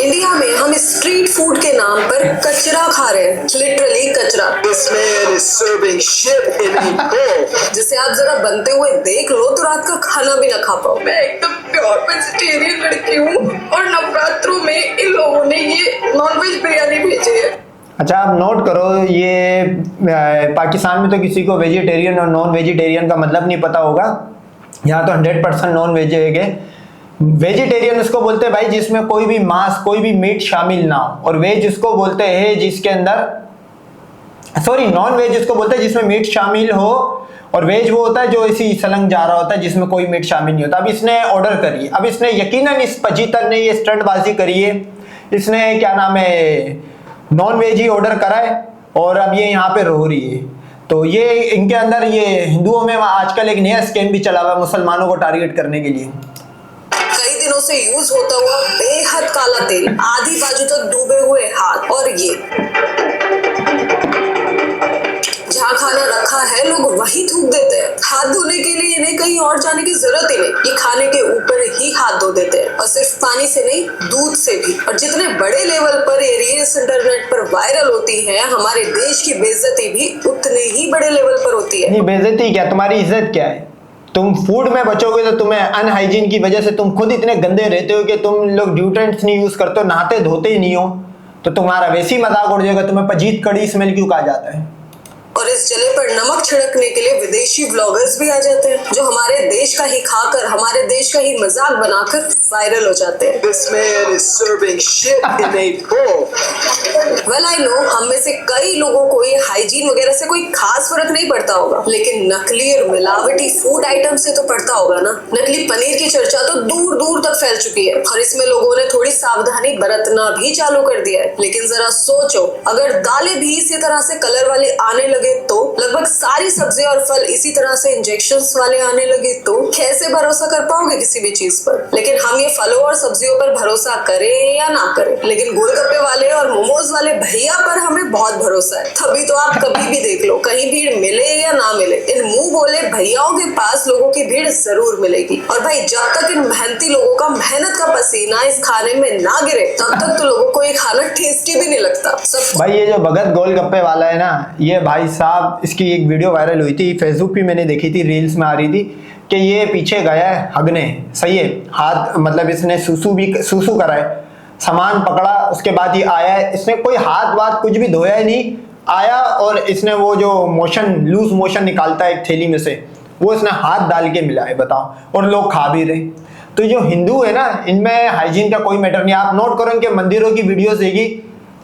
India में हम street food के नाम पर कचरा खा रहे हैं, लिटरली कचरा। This man is serving shit in a bowl. जिसे आप जरा बनते हुए देख लो तो रात का खाना भी ना खा पाओ। मैं एकदम प्योर वेजिटेरियन लड़की हूँ और नवरात्रों में इन लोगों ने ये नॉनवेज बिरयानी भेजी है। अच्छा, आप नोट करो, ये पाकिस्तान में तो किसी को वेजिटेरियन और नॉन वेजिटेरियन का मतलब नहीं पता होगा। यहाँ तो 100% नॉन वेज है। वेजिटेरियन उसको बोलते हैं भाई जिसमें कोई भी मांस, कोई भी मीट शामिल ना हो, और वेज उसको बोलते हैं जिसके अंदर, सॉरी, नॉन वेज उसको बोलते हैं जिसमें मीट शामिल हो, और वेज वो होता है जो इसी सलंग जा रहा होता है जिसमें कोई मीट शामिल नहीं होता। अब इसने ऑर्डर करी, अब इसने यकीनन इस पचीतर ने ये स्टंटबाजी करी है, इसने क्या नाम है नॉन वेज ही ऑर्डर करा है और अब ये यहाँ पे रो रही है। तो ये इनके अंदर ये हिंदुओं में आजकल एक नया स्कैम भी चला हुआ है मुसलमानों को टारगेट करने के लिए। कई दिनों से यूज होता हुआ बेहद काला तेल, आधी बाजू तक डूबे हुए हाथ, और ये जहाँ खाना रखा है लोग वहीं थूक देते हैं। हाथ धोने के लिए इन्हें कहीं और जाने की जरूरत ही नहीं, ये खाने के ऊपर ही हाथ धो देते हैं, और सिर्फ पानी से नहीं, दूध से भी। और जितने बड़े लेवल पर ये रील्स इंटरनेट पर वायरल होती है, हमारे देश की बेइज्जती भी उतने ही बड़े लेवल पर होती है। नहीं, बेइज्जती क्या, तुम्हारी इज्जत क्या है? तुम फूड में बचोगे तो तुम्हें अनहाइजीन की वजह से तुम खुद इतने गंदे रहते हो कि तुम लोग ड्यूटेंट्स नहीं यूज करते हो, नहाते धोते ही नहीं हो, तो तुम्हारा वैसे ही मजाक उड़ जाएगा। तुम्हें पजीत कड़ी स्मेल क्यों कहा जाता है? और इस जले पर नमक छिड़कने के लिए विदेशी ब्लॉगर्स भी आ जाते हैं जो हमारे देश का ही खाकर, हमारे देश का ही मजाक बनाकर वायरल हो जाते हैं। This man is serving shit in a bowl. Well, I know, हम में से कई लोगों को ये हाइजीन वगैरह से कोई खास फर्क नहीं पड़ता होगा, लेकिन नकली और मिलावटी फूड आइटम से तो पड़ता होगा ना। नकली पनीर की चर्चा तो दूर दूर तक फैल चुकी है और इसमें लोगों ने थोड़ी सावधानी बरतना भी चालू कर दिया है। लेकिन जरा सोचो, अगर दालें भी इसी तरह से कलर वाले आने लगे तो, लगभग सारी सब्जी और फल इसी तरह से इंजेक्शंस वाले आने लगे तो कैसे भरोसा कर पाओगे किसी भी चीज पर? लेकिन हम ये फलों और सब्जियों पर भरोसा करें या ना करें, लेकिन गोलगप्पे वाले और मोमोज वाले भैया पर हमें बहुत भरोसा है। तभी तो आप कभी भी देख लो, कहीं भीड़ मिले या ना मिले, इन मुंह बोले भैयाओं के पास लोगों की भीड़ जरूर मिलेगी। और भाई, जब तक इन मेहनती लोगों का मेहनत का पसीना इस खाने में ना गिरे, तब तक तो लोगों को ये खाना टेस्टी भी नहीं लगता। भाई ये जो भगत गोलगप्पे वाला है ना, ये भाई साहब, इसकी एक वीडियो वायरल हुई थी, फेसबुक पे मैंने देखी थी, रील्स में आ रही थी कि ये पीछे गया है हगने, सही है, हाथ मतलब इसने सूसू करा है, सामान पकड़ा, उसके बाद ही आया है, इसने कोई हाथ वाथ कुछ भी धोया ही नहीं, आया और इसने वो जो मोशन, लूज मोशन निकालता है एक थैली में से, वो इसने हाथ डाल के मिला है, बताओ, और लोग खा भी रहे। तो जो हिंदू है ना, इनमें हाइजीन का कोई मैटर नहीं। आप नोट करो इनके मंदिरों की वीडियोस देगी,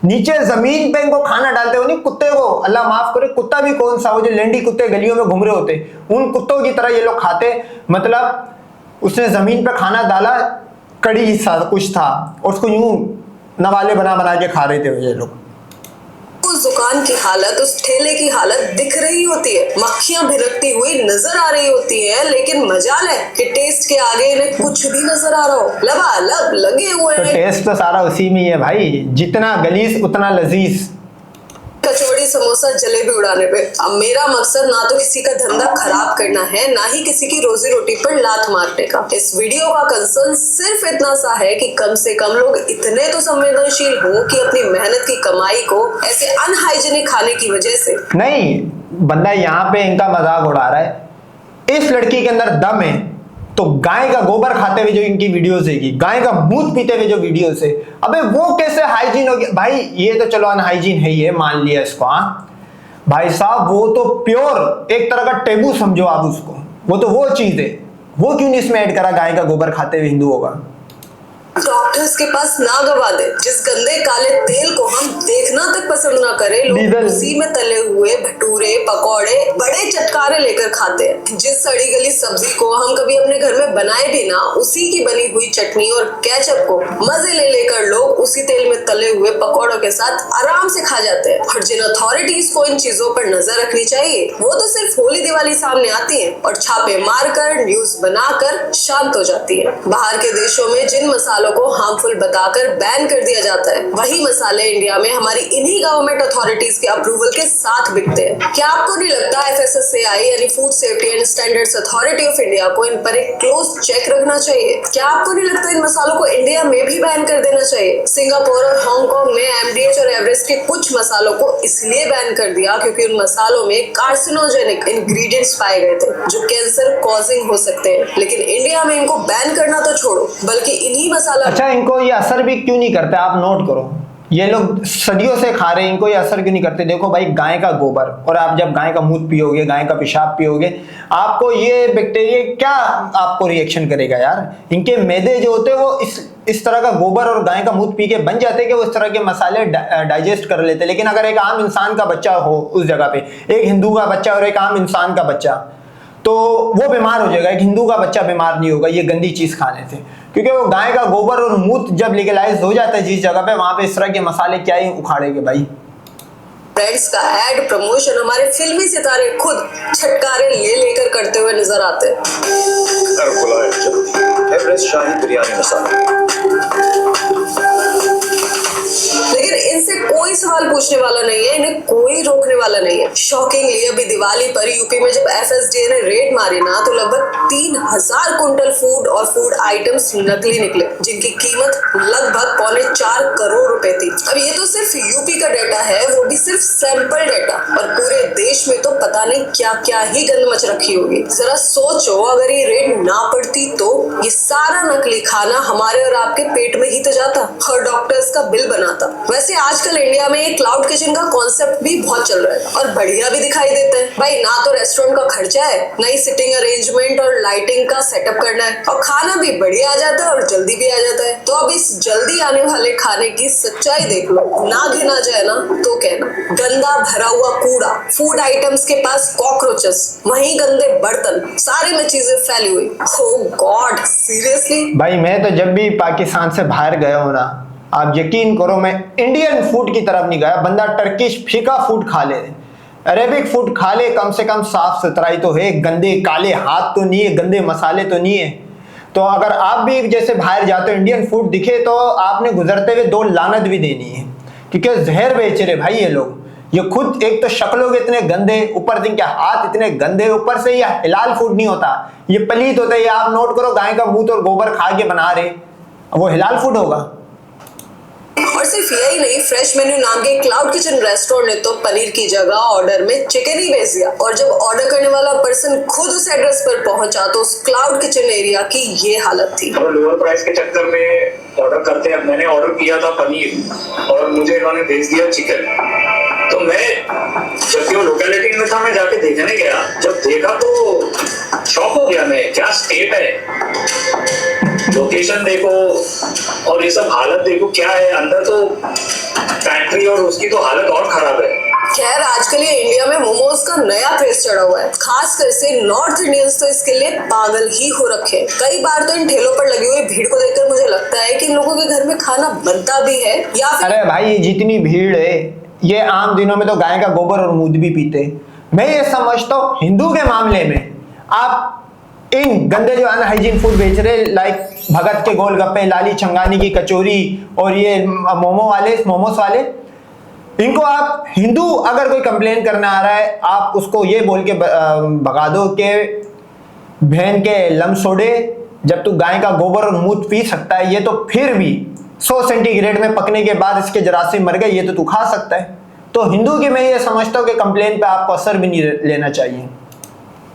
नीचे जमीन पे इनको खाना डालते हो, नहीं कुत्ते को, अल्लाह माफ करे, कुत्ता भी कौन सा, वो जो लेंडी कुत्ते गलियों में घूम रहे होते, उन कुत्तों की तरह ये लोग खाते। मतलब उसने जमीन पे खाना डाला, कड़ी सा कुछ था, और उसको यूं नवाले बना बना के खा रहे थे ये लोग। उस दुकान की हालत, उस ठेले की हालत दिख रही होती है, मक्खियां भिनकती हुई नजर आ रही होती है, लेकिन मजाल है कि टेस्ट के आगे इन्हें कुछ भी नजर आ रहा हो, लबालब लगे हुए हैं। तो टेस्ट तो सारा उसी में ही है भाई, जितना गलीस उतना लजीज। कचौड़ी, समोसा, जलेबी उड़ाने पे। अब मेरा मकसद ना तो किसी का धंधा खराब करना है, ना ही किसी की रोजी रोटी पर लात मारने का। इस वीडियो का कंसर्न सिर्फ इतना सा है कि कम से कम लोग इतने तो संवेदनशील हो कि अपनी मेहनत की कमाई को ऐसे अनहाइजीनिक खाने की वजह से नहीं, बंदा यहाँ पे इनका मजाक उड़ा रहा है। इस लड़की के अंदर दम है तो गाय का गोबर खाते हुए जो इनकी वीडियोस देगी, गाय का दूध पीते हुए जो वीडियोस है, अबे वो कैसे हाइजीन हो गया भाई? ये तो चलो अनहाइजीन है, ये मान लिया इसको, हाँ भाई साहब, वो तो प्योर एक तरह का टेबू समझो आप उसको, वो तो वो चीज है, वो क्यों नहीं इसमें ऐड करा गाय का गोबर खाते हुए हिंदुओं का? डॉक्टर्स के पास ना गवा दे। जिस गंदे काले तेल को हम देखना तक पसंद ना करें, लोग उसी में तले हुए भटूरे, पकौड़े, बड़े चटकारे लेकर खाते हैं। जिस सड़ी गली सब्जी को हम कभी अपने घर में बनाए भी ना, उसी की बनी हुई चटनी और केचप को मजे ले लेकर लोग उसी तेल में तले हुए पकौड़ों के साथ आराम से खा जाते हैं। और जिन अथॉरिटीज को इन चीजों पर नजर रखनी चाहिए, वो तो सिर्फ होली दिवाली सामने आती है और छापे मारकर, न्यूज बनाकर शांत हो जाती है। बाहर के देशों में जिन मसालों मसालों को हार्मफुल बताकर बैन कर दिया जाता है। वही मसाले इंडिया में हमारी इन्हीं गवर्नमेंट अथॉरिटीज के अप्रूवल के साथ बिकते हैं। क्या आपको नहीं लगता FSSAI यानी food safety and standards authority of India को इन पर एक क्लोज चेक रखना चाहिए? क्या आपको नहीं लगता इन मसालों को इंडिया में भी बैन कर देना चाहिए? सिंगापुर और हांगकांग में MDH और एवरेस्ट के कुछ मसालों को इसलिए बैन कर दिया क्योंकि उन मसालों में कार्सिनोजेनिक इंग्रेडिएंट्स पाए गए थे जो कैंसर कॉजिंग हो सकते हैं। लेकिन इंडिया में इनको बैन करना तो छोड़ो, बल्कि इन्हीं मसाला अच्छा, इनको ये असर भी क्यों नहीं करता? आप नोट करो, ये लोग सदियों से खा रहे हैं, इनको ये असर क्यों नहीं करते? देखो भाई, गाय का गोबर और आप जब गाय का मूत्र पियोगे, गाय का पेशाब पियोगे, आपको ये बैक्टीरिया क्या आपको रिएक्शन करेगा यार? इनके मैदे जो होते हैं वो इस तरह का गोबर और गाय का मूत्र पी के बन जाते हैं कि वो इस तरह के मसाले डाइजेस्ट कर लेते हैं। लेकिन अगर एक आम इंसान का बच्चा हो उस जगह पे, एक हिंदू का बच्चा और एक आम इंसान का बच्चा, तो वो बीमार हो जाएगा। एक हिंदू का बच्चा बीमार नहीं होगा ये गंदी चीज खाने से, क्योंकि वो गाय का गोबर और मूत्र जब लीगलाइज हो जाता है जिस जगह पे, वहां पे इस तरह के मसाले क्या ही उखाड़ेंगे भाई। ब्रांड्स का एड प्रमोशन हमारे फिल्मी सितारे खुद छटकारे ले लेकर करते हुए नजर आते हैं। एवरेस्ट शाही बिरयानी मसाला। लेकिन इनसे कोई सवाल पूछने वाला नहीं है, इन्हें कोई रोकने वाला नहीं है। शॉकिंगली अभी दिवाली पर यूपी में जब FSDA ने रेड मारी ना, तो लगभग 3000 कुंटल फूड और फूड आइटम्स नकली निकले, जिनकी कीमत लगभग 4.25 करोड़ रुपए थी। अब ये तो सिर्फ यूपी का डेटा है, वो भी सिर्फ सैंपल डेटा, और पूरे देश में तो पता नहीं क्या क्या ही गंद मच रखी होगी। जरा सोचो, अगर ये रेड ना पड़ती तो ये सारा नकली खाना हमारे और आपके पेट में ही तो जाता और डॉक्टर्स का बिल बनाता। वैसे आजकल इंडिया में क्लाउड किचन का कॉन्सेप्ट भी बहुत चल रहा है और बढ़िया भी दिखाई देता है भाई। ना तो रेस्टोरेंट का खर्चा है, ना ही सिटिंग अरेंजमेंट और लाइटिंग का सेटअप करना है, और खाना भी बढ़िया आ जाता है और जल्दी भी आ जाता है। तो अब इस जल्दी आने वाले खाने की सच्चाई देख लो, ना गिना जाए ना तो कहना। गंदा भरा हुआ कूड़ा, फूड आइटम्स के पास कॉकरोचेस, वहीं गंदे बर्तन, सारे में चीजें फैली हुई। ओह गॉड, सीरियसली भाई मैं तो जब भी पाकिस्तान से बाहर गया हूं ना, आप यकीन करो मैं इंडियन फूड की तरफ नहीं गया। बंदा टर्किश फीका फूड खा ले, अरेबिक फूड खा ले, कम से कम साफ सुथराई तो है, गंदे काले हाथ तो नहीं है, गंदे मसाले तो नहीं है। तो अगर आप भी जैसे बाहर जाते हो, इंडियन फूड दिखे तो आपने गुजरते हुए 2 लानत भी देनी है, क्योंकि जहर बेच रहे भाई ये लोग। ये खुद एक तो शक्लों के इतने गंदे, ऊपर से इनके हाथ इतने गंदे, ऊपर से ये हिलाल फूड नहीं होता, ये पलीत होता है। ये आप नोट करो, गाय का मूत्र और गोबर खा के बना रहे, वो हिलाल फूड होगा। और सिर्फ यही नहीं, फ्रेश मेन्यू नाम के क्लाउड किचन रेस्टोरेंट ने तो पनीर की जगह ऑर्डर में चिकन ही भेज दिया, और जब ऑर्डर करने वाला पर्सन खुद उस एड्रेस पर पहुंचा तो उस क्लाउड किचन एरिया की ये हालत थी। और लोअर प्राइस के चक्कर में ऑर्डर करते हैं। मैंने ऑर्डर किया था पनीर और मुझे इन्होंने भेज दिया चिकन। तो मैं जबकि वो लोकेलिटी में था, मैं जाके देखने गया, जब देखा तो शॉक हो गया मैं, क्या स्टेट है, लोकेशन देखो और ये सब हालत देखो क्या है अंदर। तो फैक्ट्री और उसकी तो हालत और खराब है। खैर आजकल ये इंडिया में मोमोज का नया क्रेज चढ़ा हुआ है, खासकर से नॉर्थ इंडियंस तो इसके लिए पागल ही हो रखे हैं। कई बार तो इन ठेलों पर लगी हुई भीड़ को देखकर मुझे लगता है कि इन लोगों के घर में खाना बनता भी है या फिर। अरे भाई, ये जितनी भीड़ है, ये आम दिनों में तो गाय का गोबर और मूत्र भी पीते। मैं ये समझता हूँ हिंदू के मामले में आप इन गंदे जो अनहाइजीन फूड बेच रहे, लाइक भगत के गोलगप्पे, लाली छंगानी की कचौरी और ये मोमोस वाले, इनको आप हिंदू अगर कोई कंप्लेन करने आ रहा है, आप उसको ये बोल के भगा दो कि बहन के लमसोड़े, जब तू गाय का गोबर और मूत्र पी सकता है, ये तो फिर भी 100 सेंटीग्रेड में पकने के बाद इसके जरासीम मर गए, ये तो तू खा सकता है। तो हिंदू की मैं ये समझता हूँ कि कंप्लेन पे आपको असर भी नहीं लेना चाहिए।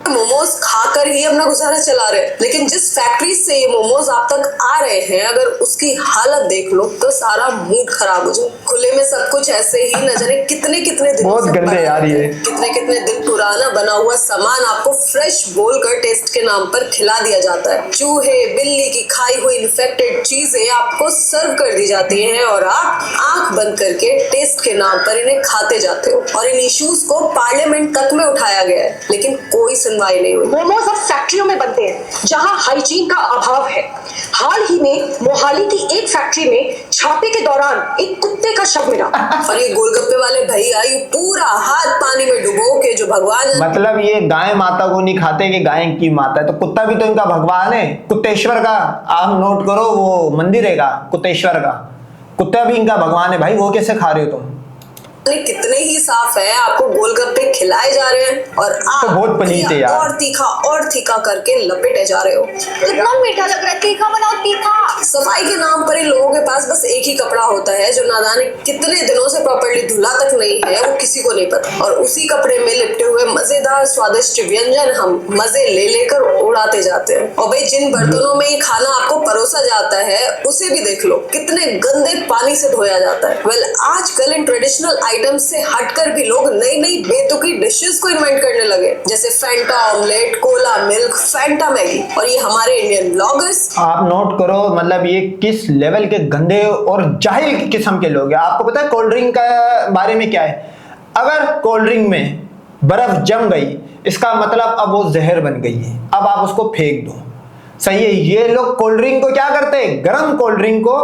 मोमोज खाकर ही अपना गुजारा चला रहे हैं, लेकिन जिस फैक्ट्री से ये मोमोज आप तक आ रहे हैं, अगर उसकी हालत देख लो तो सारा मूड खराब हो जाए। खुले में सब कुछ ऐसे ही न जाने कितने कितने दिन बहुत गंदे यार, ये कितने दिन पुराना बना हुआ सामान आपको फ्रेश बोलकर टेस्ट के नाम पर खिला दिया जाता है। चूहे बिल्ली की खाई हुई इन्फेक्टेड चीजें आपको सर्व कर दी जाती हैं और आप आंख बंद करके टेस्ट के नाम पर इन्हें खाते जाते हो। और इन इश्यूज को पार्लियामेंट तक में उठाया गया है, लेकिन कोई सुनवाई नहीं हुई। मोमोज अब फैक्ट्रियों में बनते हैं जहां हाइजीन का अभाव है। हाल ही में मोहाली की एक फैक्ट्री में छापे के दौरान एक कुत्ते का शव मिला। और ये गोलगप्पे वाले भैया ये पूरा हाथ पानी में डुबो के जो भगवान मतलब ये गाय माता को नहीं खाते कि गाय की माता है, तो कुत्ता भी तो इनका भगवान है। कुत्तेश्वर का आप नोट करो, वो मंदिर है का कुत्तेश्वर का, कुत्ता भी इनका भगवान है भाई। वो कैसे खा रहे हो तुम? कितने ही साफ है, आपको गोलगप्पे खिलाए जा रहे हैं और आप तो बहुत पनीत है यार। और तीखा करके लपेटे जा रहे हो। इतना मीठा लग रहा है, तीखा बनाओ तीखा। सफाई के नाम पर इन लोगों के पास बस एक ही कपड़ा होता है जो ना जाने कितने दिनों से प्रॉपर्ली धुला तक नहीं है, वो किसी को नहीं पता। और उसी कपड़े में लिपटे हुए मजेदार स्वादिष्ट व्यंजन हम मजे ले लेकर उड़ाते जाते हैं। और भाई जिन बर्तनों में ये खाना आपको परोसा जाता है उसे भी देख लो, कितने गंदे पानी से धोया जाता है। वेल आजकल इन ट्रेडिशनल आइटम्स से हटकर भी लोग नई नई बेतुकी डिशेस को इन्वेंट करने लगे, जैसे Fanta omelette, Cola milk, Fanta Maggi. और ये हमारे इंडियन ब्लॉगर्स, आप नोट करो मतलब ये किस लेवल के गंदे और जाहिल किस्म के लोग हैं। आपको पता है कोल्ड ड्रिंक का बारे में क्या है? अगर कोल्ड ड्रिंक में बर्फ जम गई इसका मतलब अब वो जहर बन गई है, अब आप उसको फेंक दो। सही है। ये लोग कोल्ड ड्रिंक को क्या करते हैं, गर्म कोल्ड ड्रिंक को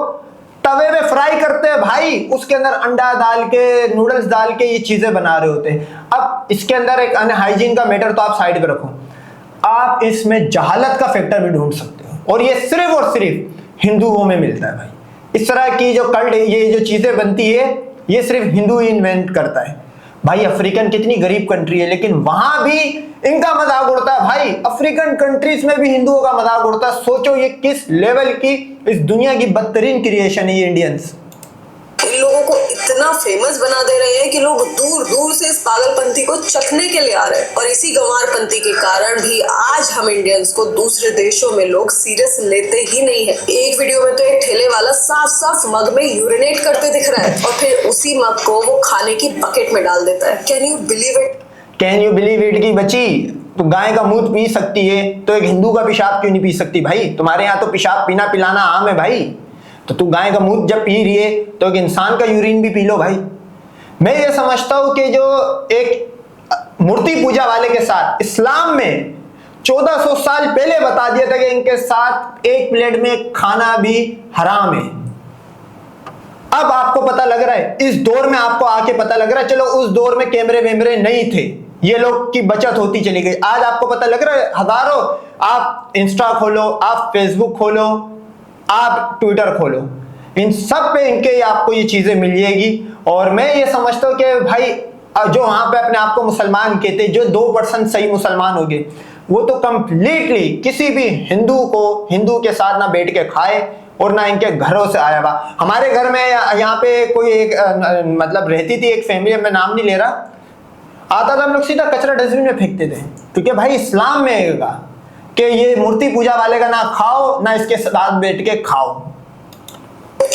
तवे में फ्राई करते हैं भाई, उसके अंदर अंडा डाल के, नूडल्स डाल के ये चीजें बना रहे होते हैं। अब इसके अंदर एक अनहाइजीन का मैटर तो आप साइड पे रखो, आप इसमें जहालत का फैक्टर भी ढूंढ सकते हो, और ये सिर्फ और सिर्फ हिंदुओं में मिलता है भाई। इस तरह की जो कल्ट, ये जो चीजें बनती है ये सिर्फ हिंदू ही इन्वेंट करता है भाई। अफ्रीकन कितनी गरीब कंट्री है लेकिन वहां भी इनका मजाक उड़ता है भाई। अफ्रीकन कंट्रीज में भी हिंदुओं का मजाक उड़ता है। सोचो ये किस लेवल की इस दुनिया की बदतरीन क्रिएशन है ये इंडियंस। इन लोगों को इतना फेमस बना दे रहे हैं कि लोग दूर दूर से इस पागलपंथी को चखने के लिए आ रहे हैं। और इसी गंवारपंथी के कारण भी आज हम इंडियंस को दूसरे देशों में लोग सीरियस लेते ही नहीं है। एक वीडियो में तो एक ठेले वाला साफ साफ मग में यूरिनेट करते दिख रहा है और फिर उसी मग को वो खाने की बकेट में डाल देता है। Can you believe it? Can you believe it की बच्ची, तो गाय का मूत्र पी सकती है तो एक हिंदू का पेशाब क्यों नहीं पी सकती भाई? तुम्हारे यहाँ तो पेशाब पीना पिलाना आम है भाई, तो तू गाय का मूत्र जब पी रही है तो एक इंसान का यूरिन भी पी लो भाई। मैं ये समझता हूं कि जो एक मूर्ति पूजा वाले के साथ इस्लाम में 1400 साल पहले बता दिया था कि इनके साथ एक प्लेट में खाना भी हराम है। अब आपको पता लग रहा है, इस दौर में आपको आके पता लग रहा है। चलो उस दौर में कैमरे वैमरे नहीं थे, ये लोग की बचत होती चली गई। आज आपको पता लग रहा है, हजारों, आप इंस्टा खोलो, आप फेसबुक खोलो, आप ट्विटर खोलो, इन सब पे इनके आपको ये चीजें मिल जाएगी। और मैं ये समझता हूँ कि भाई जो वहां पे अपने आप को मुसलमान कहते, जो 2% सही मुसलमान हो गए, वो तो कंप्लीटली किसी भी हिंदू को हिंदू के साथ ना बैठ के खाए और ना इनके घरों से आया हुआ। हमारे घर में यहाँ पे कोई एक मतलब रहती थी एक फैमिली, मैं नाम नहीं ले रहा, आता था हम लोग सीधा कचरा डस्टबिन में फेंकते थे, क्योंकि भाई इस्लाम में है कि ये मूर्ति पूजा वाले का ना खाओ ना इसके साथ बैठ के खाओ।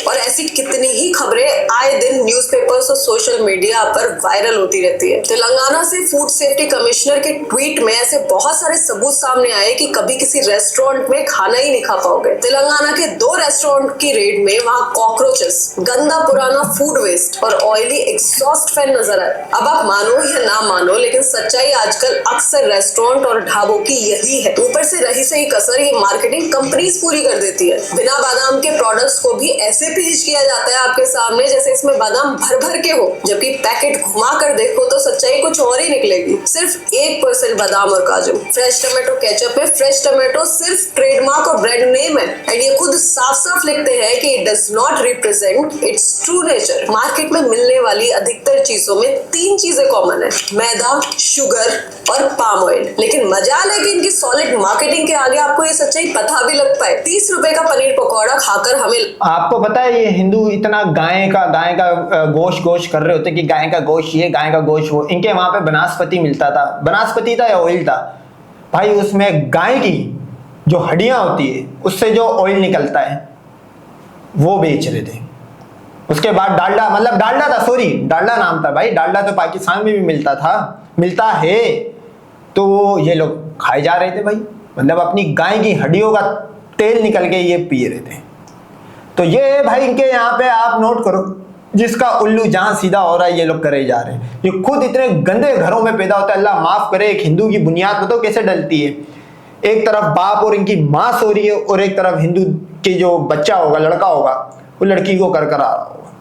और ऐसी कितनी ही खबरें आए दिन न्यूज़पेपर्स और सोशल मीडिया पर वायरल होती रहती है। तेलंगाना से फूड सेफ्टी कमिश्नर के ट्वीट में ऐसे बहुत सारे सबूत सामने आए कि कभी किसी रेस्टोरेंट में खाना ही नहीं खा पाओगे। तेलंगाना के 2 रेस्टोरेंट की रेड में वहाँ कॉकरोचेस, गंदा पुराना फूड वेस्ट और ऑयली एग्जॉस्ट फैन नजर आए। अब आप मानो या ना मानो, लेकिन सच्चाई आजकल अक्सर रेस्टोरेंट और ढाबों की यही है। ऊपर से रही सही कसर ये मार्केटिंग कंपनीज पूरी कर देती है। बिना बादाम के प्रोडक्ट्स को भी ऐसे पेश किया जाता है आपके सामने जैसे इसमें बादाम भर भर के हो, जबकि पैकेट घुमा कर देखो तो सच्चाई कुछ और ही निकलेगी। सिर्फ 1% बादाम और काजू। फ्रेश टमाटो केचप में फ्रेश टमाटो सिर्फ ट्रेडमार्क और ब्रांड नेम है, एंड ये खुद साफ साफ लिखते हैं कि it does not represent it's true nature. Market में मिलने वाली अधिकतर चीजों में 3 चीजें कॉमन है, मैदा, शुगर और पाम ऑयल। लेकिन मजाल है कि इनकी सॉलिड मार्केटिंग के आगे आपको ये सच्चाई पता भी लग पाए। 30 रुपए का पनीर पकौड़ा खाकर हमें, आपको पता है ये हिंदू इतना गाय का गोश्त कर रहे होते कि गाय का गोश्त ये, गाय का गोश्त वो। इनके वहां पे बनास्पति मिलता था, बनास्पति था या ऑयल था भाई, उसमें गाय की जो हड्डियां होती है उससे जो ऑयल निकलता है वो बेच रहे थे। उसके बाद डालडा, मतलब डालडा था, सॉरी डालडा नाम था भाई, डालडा तो पाकिस्तान में भी मिलता था, मिलता है, तो ये लोग खाए जा रहे थे भाई। मतलब अपनी गाय की हड्डियों का तेल निकल के ये पी रहे थे। तो ये भाई इनके यहाँ पे आप नोट करो, जिसका उल्लू जहां सीधा हो रहा है ये लोग करे जा रहे हैं। ये खुद इतने गंदे घरों में पैदा होता है, अल्लाह माफ करे। एक हिंदू की बुनियाद बताओ कैसे डलती है। एक तरफ बाप और इनकी मां सो रही है और एक तरफ हिंदू के जो बच्चा होगा, लड़का होगा, वो लड़की को कर आ रहा होगा।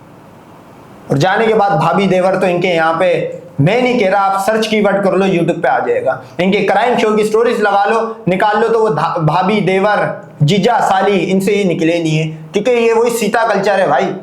और जाने के बाद भाभी देवर तो इनके यहाँ पे, मैं नहीं कह रहा, आप सर्च कीवर्ड कर लो यूट्यूब पे आ जाएगा। इनके क्राइम शो की स्टोरीज लगा लो, निकाल लो, तो वो भाभी देवर जीजा साली इनसे ये निकले नहीं है, क्योंकि ये वही सीता कल्चर है भाई।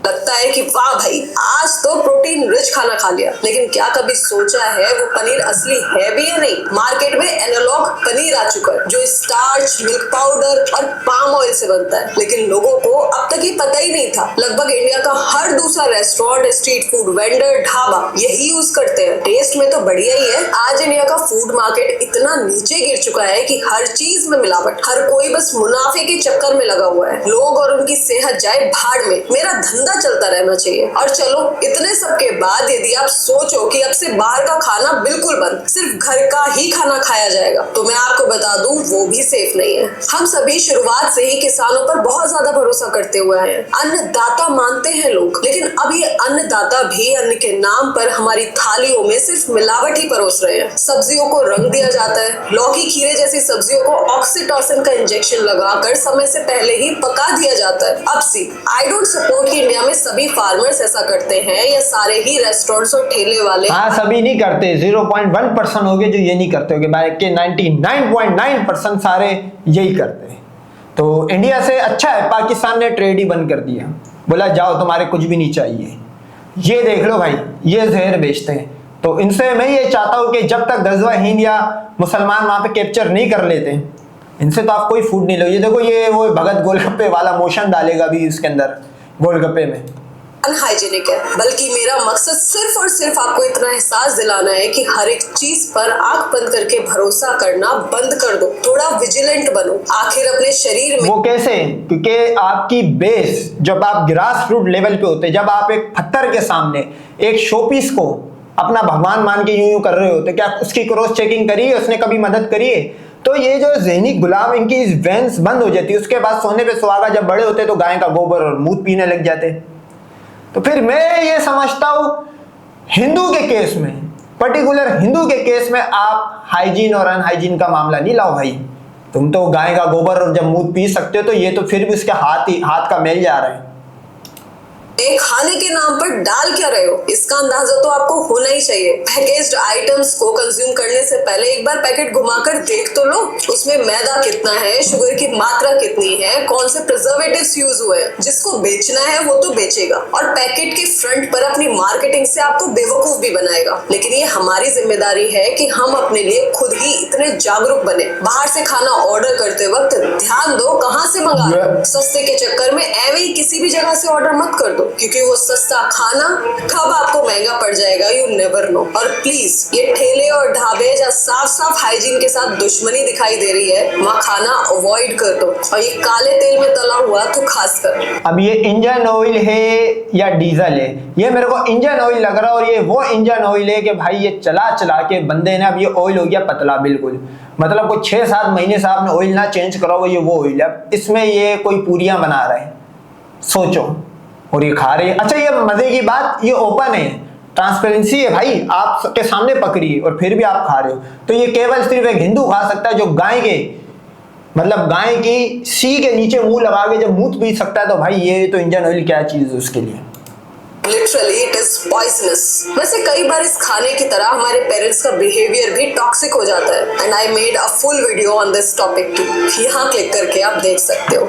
लगता है कि वाह भाई आज तो प्रोटीन रिच खाना खा लिया, लेकिन क्या कभी सोचा है वो पनीर असली है भी या नहीं। मार्केट में एनालॉग पनीर आ चुका है जो स्टार्च, मिल्क पाउडर और पाम ऑयल से बनता है, लेकिन लोगों को अब तक ये पता ही नहीं था। लगभग इंडिया का हर दूसरा restaurant, street food vendor, dhaba यही यूज करते हैं। टेस्ट में तो बढ़िया ही है। आज इंडिया का फूड मार्केट इतना नीचे गिर चुका है कि हर चीज में मिलावट, हर कोई बस मुनाफे के चक्कर में लगा हुआ है। लोग और उनकी सेहत जाए भाड़ में, मेरा धंधा चलता रहना चाहिए। और चलो इतने सब के बाद यदि आप सोचो कि अब से बाहर का खाना बिल्कुल बंद, सिर्फ घर का ही खाना खाया जाएगा, तो मैं आपको बता दूं वो भी सेफ नहीं है। हम सभी शुरुआत से ही किसानों पर बहुत ज्यादा भरोसा करते हुए हैं। अन्नदाता मानते हैं लोग, लेकिन अब ये अन्नदाता भी अन्न के नाम पर हमारी थालियों में सिर्फ मिलावट ही परोस रहे हैं। सब्जियों को रंग दिया जाता है, लौकी खीरे जैसी सब्जियों को ऑक्सीटोसिन का इंजेक्शन लगाकर समय से पहले ही पका दिया जाता है। अब सी आई डोंट सपोर्ट कि इंडिया में सभी फार्मर्स ऐसा करते हैं या सारे ही रेस्टोरेंट्स और ठेले वाले। हाँ, सभी नहीं करते, 0.1% हो गए जो ये नहीं करते होंगे, बाकी 99.9% सारे यही करते हैं। तो इंडिया से अच्छा है पाकिस्तान ने ट्रेड ही बंद कर दिया, बोला जाओ तुम्हारे कुछ भी नहीं चाहिए। ये देख लो भाई, ये जहर बेचते हैं। तो इनसे मैं ये चाहता हूँ कि जब तक गजवा हिंद या मुसलमान वहां पे कैप्चर नहीं कर लेते, इनसे तो आप कोई फूड नहीं लो। ये देखो, ये वो भगत गोलगप्पे वाला मोशन डालेगा भी इसके अंदर गोलगप्पे में। अनहाइजीनिक है, बल्कि मेरा मकसद सिर्फ और सिर्फ आपको इतना एहसास दिलाना है कि हर एक चीज पर आंख बंद करके भरोसा करना बंद कर दो। थोड़ा विजिलेंट बनो। आखिर अपने शरीर में वो कैसे? क्योंकि आपकी बेस जब आप ग्रास रूट लेवल पे होते, जब आप एक पत्थर के सामने एक शोपीस को अपना भगवान मान के यूं कर रहे होते, क्या उसकी क्रॉस चेकिंग करिए, उसने कभी मदद करिए? तो ये जो ज़हनी गुलाम, इनकी इस वेंस बंद हो जाती है। उसके बाद सोने पे सुहागा, जब बड़े होते तो गाय का गोबर और मूत पीने लग जाते। तो फिर मैं ये समझता हूं हिंदू के केस में, पर्टिकुलर हिंदू के केस में आप हाइजीन और अनहाइजीन का मामला नहीं लाओ भाई। तुम तो गाय का गोबर और जब मूत पी सकते हो, तो ये तो फिर भी उसके हाथ का मेल जा रहा है। एक खाने के नाम पर डाल क्या रहे हो, इसका अंदाजा तो आपको होना ही चाहिए। पैकेज्ड आइटम्स को कंज्यूम करने से पहले एक बार पैकेट घुमाकर देख तो लो, उसमें मैदा कितना है, शुगर की मात्रा कितनी है, कौन से प्रिजर्वेटिव्स यूज हुए हैं। जिसको बेचना है वो तो बेचेगा और पैकेट के फ्रंट पर अपनी मार्केटिंग से आपको बेवकूफ भी बनाएगा। लेकिन ये हमारी जिम्मेदारी है कि हम अपने लिए खुद ही इतने जागरूक बने। बाहर से खाना ऑर्डर करते वक्त ध्यान दो कहां से मंगा रहे हो। सस्ते के चक्कर में एवे ही किसी भी जगह से ऑर्डर मत कर दो, क्योंकि वो सस्ता खाना कब आपको महंगा पड़ जाएगा यू नेवर नो। और प्लीज ये ठेले और ढाबे जहाँ साफ साफ हाइजीन के साथ दुश्मनी दिखाई दे रही है, वहाँ खाना अवॉइड कर दो। और ये काले तेल में तला हुआ तो खास कर। अब ये इंजन ऑयल है या डीजल है, ये मेरे को इंजन ऑयल लग रहा है। और ये वो इंजन ऑयल है कि भाई ये चला चला के बंदे ने, अब ये ऑयल हो गया पतला बिल्कुल, मतलब कोई 6-7 महीने से आपने ऑयल ना चेंज करा हो, ये वो ऑयल है। इसमें ये कोई पूरियां बना रहे हैं, सोचो, और ये खा रहे हैं। अच्छा, ये मजे की बात, ये ओपन है, ट्रांसपेरेंसी है भाई, आप सबके सामने पकड़ी है और फिर भी आप खा रहे हो। तो ये केवल सिर्फ एक हिंदू खा सकता है जो गाय के, मतलब गाय की सी के नीचे मुंह लगा के जब मूत पी सकता है। तो भाई ये तो इंजन ऑयल क्या चीज है उसके लिए। Literally it is poisonous. वैसे कई बार इस खाने की तरह हमारे पेरेंट्स का बिहेवियर भी टॉक्सिक हो जाता है। And I made a full video on this topic too, यहाँ क्लिक करके आप देख सकते हो।